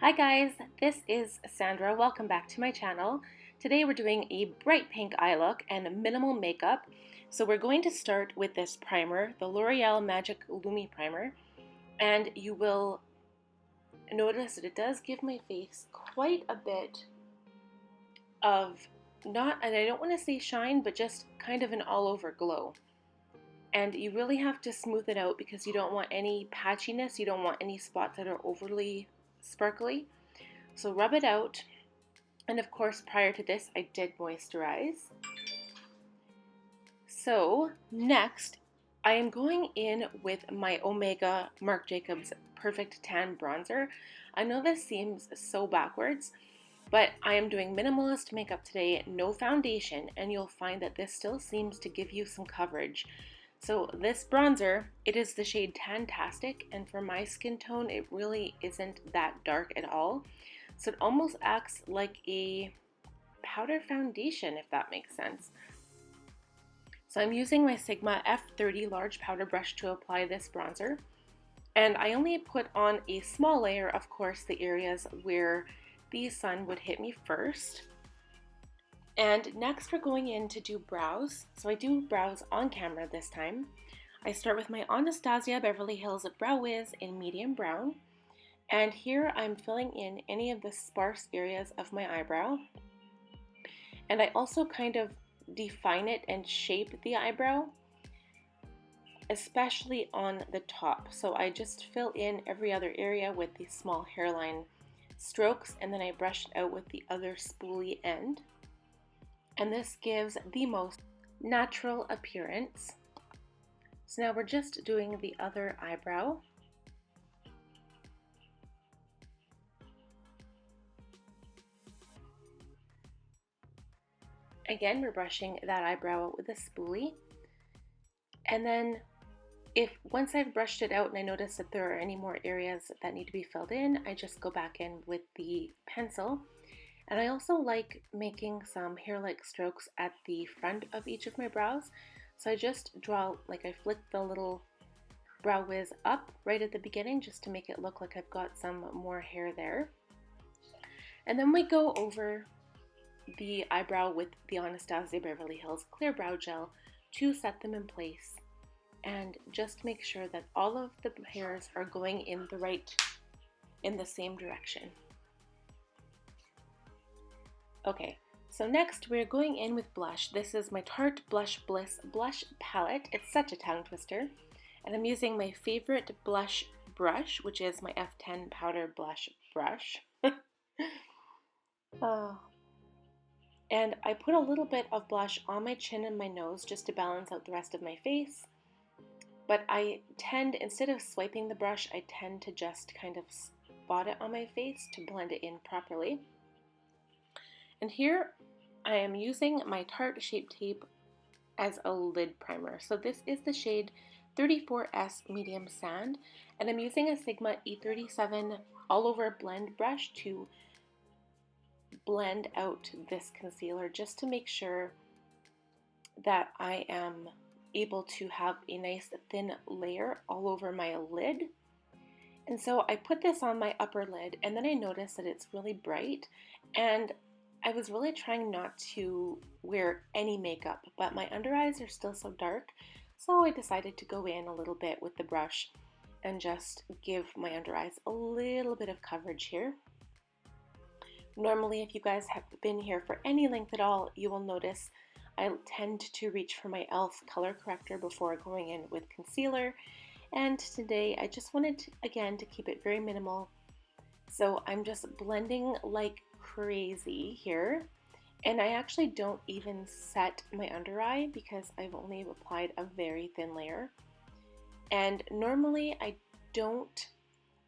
Hi guys, this is Sandra. Welcome back to my channel. Today we're doing a bright pink eye look and minimal makeup. So we're going to start with this primer, the L'Oreal Magic Lumi Primer. And you will notice that it does give my face quite a bit of, not, and I don't want to say shine, but just kind of an all over glow. And you really have to smooth it out because you don't want any patchiness, you don't want any spots that are overly sparkly. So rub it out, and of course prior to this I did moisturize. So next I am going in with my Omega Marc Jacobs Perfect Tan Bronzer. I know this seems so backwards, but I am doing minimalist makeup today, no foundation, and you'll find that this still seems to give you some coverage. So this bronzer, it is the shade Tan-Tastic, and for my skin tone, it really isn't that dark at all. So it almost acts like a powder foundation, if that makes sense. So I'm using my Sigma F30 large powder brush to apply this bronzer. And I only put on a small layer, of course, the areas where the sun would hit me first. And next we're going in to do brows. So I do brows on camera this time. I start with my Anastasia Beverly Hills Brow Whiz in medium brown. And here I'm filling in any of the sparse areas of my eyebrow. And I also kind of define it and shape the eyebrow, especially on the top. So I just fill in every other area with these small hairline strokes, and then I brush it out with the other spoolie end. And this gives the most natural appearance. So now we're just doing the other eyebrow. Again, we're brushing that eyebrow out with a spoolie. And then once I've brushed it out and I notice that there are any more areas that need to be filled in, I just go back in with the pencil. And I also like making some hair-like strokes at the front of each of my brows. So I just draw, like I flick the little brow whiz up right at the beginning just to make it look like I've got some more hair there. And then we go over the eyebrow with the Anastasia Beverly Hills Clear Brow Gel to set them in place and just make sure that all of the hairs are going in the same direction. Okay, so next we're going in with blush. This is my Tarte Blush Bliss blush palette. It's such a tongue twister. And I'm using my favorite blush brush, which is my F10 powder blush brush. Oh. And I put a little bit of blush on my chin and my nose just to balance out the rest of my face. But I tend, instead of swiping the brush, I tend to just kind of spot it on my face to blend it in properly. And here I am using my Tarte Shape Tape as a lid primer. So this is the shade 34S Medium Sand, and I'm using a Sigma E37 all over blend brush to blend out this concealer just to make sure that I am able to have a nice thin layer all over my lid. And so I put this on my upper lid, and then I noticed that it's really bright, and I was really trying not to wear any makeup, but my under eyes are still so dark, so I decided to go in a little bit with the brush and just give my under eyes a little bit of coverage here. Normally, if you guys have been here for any length at all, you will notice I tend to reach for my e.l.f. color corrector before going in with concealer, and today I just wanted to, again, to keep it very minimal. So I'm just blending like crazy here, and I actually don't even set my under eye because I've only applied a very thin layer. And normally I don't,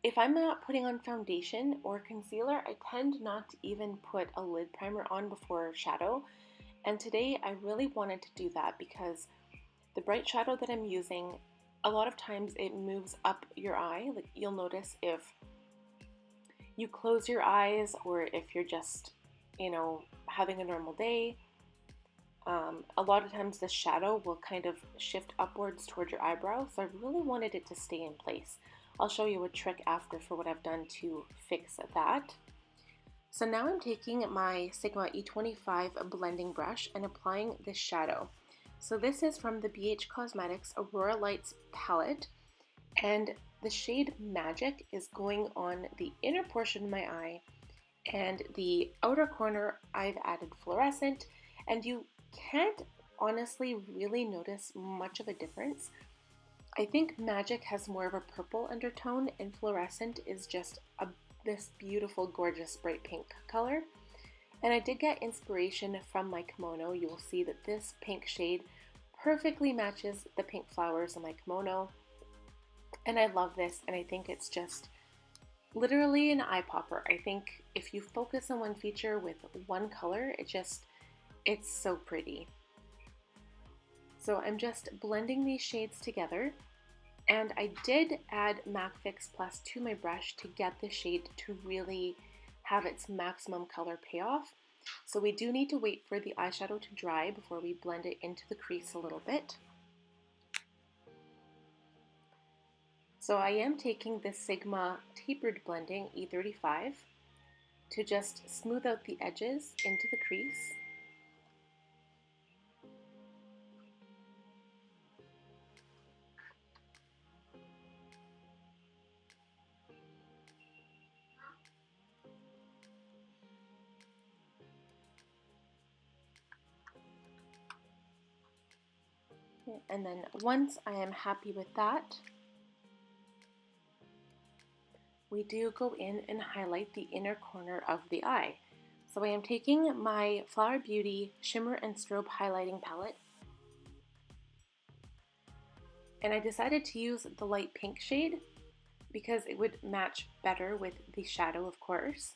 if I'm not putting on foundation or concealer, I tend not to even put a lid primer on before shadow. And today I really wanted to do that because the bright shadow that I'm using, a lot of times it moves up your eye. Like you'll notice if you close your eyes or if you're just, having a normal day, a lot of times the shadow will kind of shift upwards toward your eyebrow. So I really wanted it to stay in place. I'll show you a trick after for what I've done to fix that. So now I'm taking my Sigma E25 blending brush and applying this shadow. So this is from the BH Cosmetics Aurora Lights palette, and the shade Magic is going on the inner portion of my eye, and the outer corner I've added Fluorescent, and you can't honestly really notice much of a difference. I think Magic has more of a purple undertone and Fluorescent is just this beautiful, gorgeous, bright pink color. And I did get inspiration from my kimono. You will see that this pink shade perfectly matches the pink flowers in my kimono. And I love this, and I think it's just literally an eye popper. I think if you focus on one feature with one color, it's so pretty. So I'm just blending these shades together. And I did add MAC Fix Plus to my brush to get the shade to really have its maximum color payoff. So we do need to wait for the eyeshadow to dry before we blend it into the crease a little bit. So I am taking the Sigma Tapered Blending E35 to just smooth out the edges into the crease. And then once I am happy with that, we do go in and highlight the inner corner of the eye. So I am taking my Flower Beauty Shimmer and Strobe highlighting palette, and I decided to use the light pink shade because it would match better with the shadow, of course.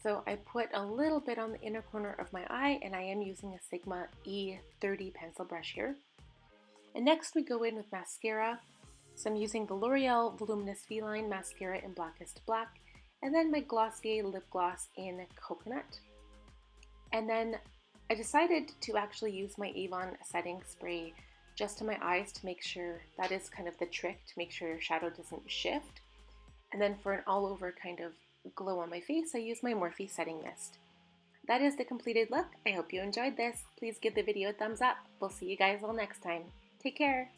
So I put a little bit on the inner corner of my eye, and I am using a Sigma E30 pencil brush here. And next we go in with mascara. So I'm using the L'Oreal Voluminous Feline mascara in Blackest Black, and then my Glossier lip gloss in Coconut. And then I decided to actually use my Avon setting spray just to my eyes to make sure, that is kind of the trick, to make sure your shadow doesn't shift. And then for an all over kind of glow on my face, I use my Morphe setting mist. That is the completed look. I hope you enjoyed this. Please give the video a thumbs up. We'll see you guys all next time. Take care.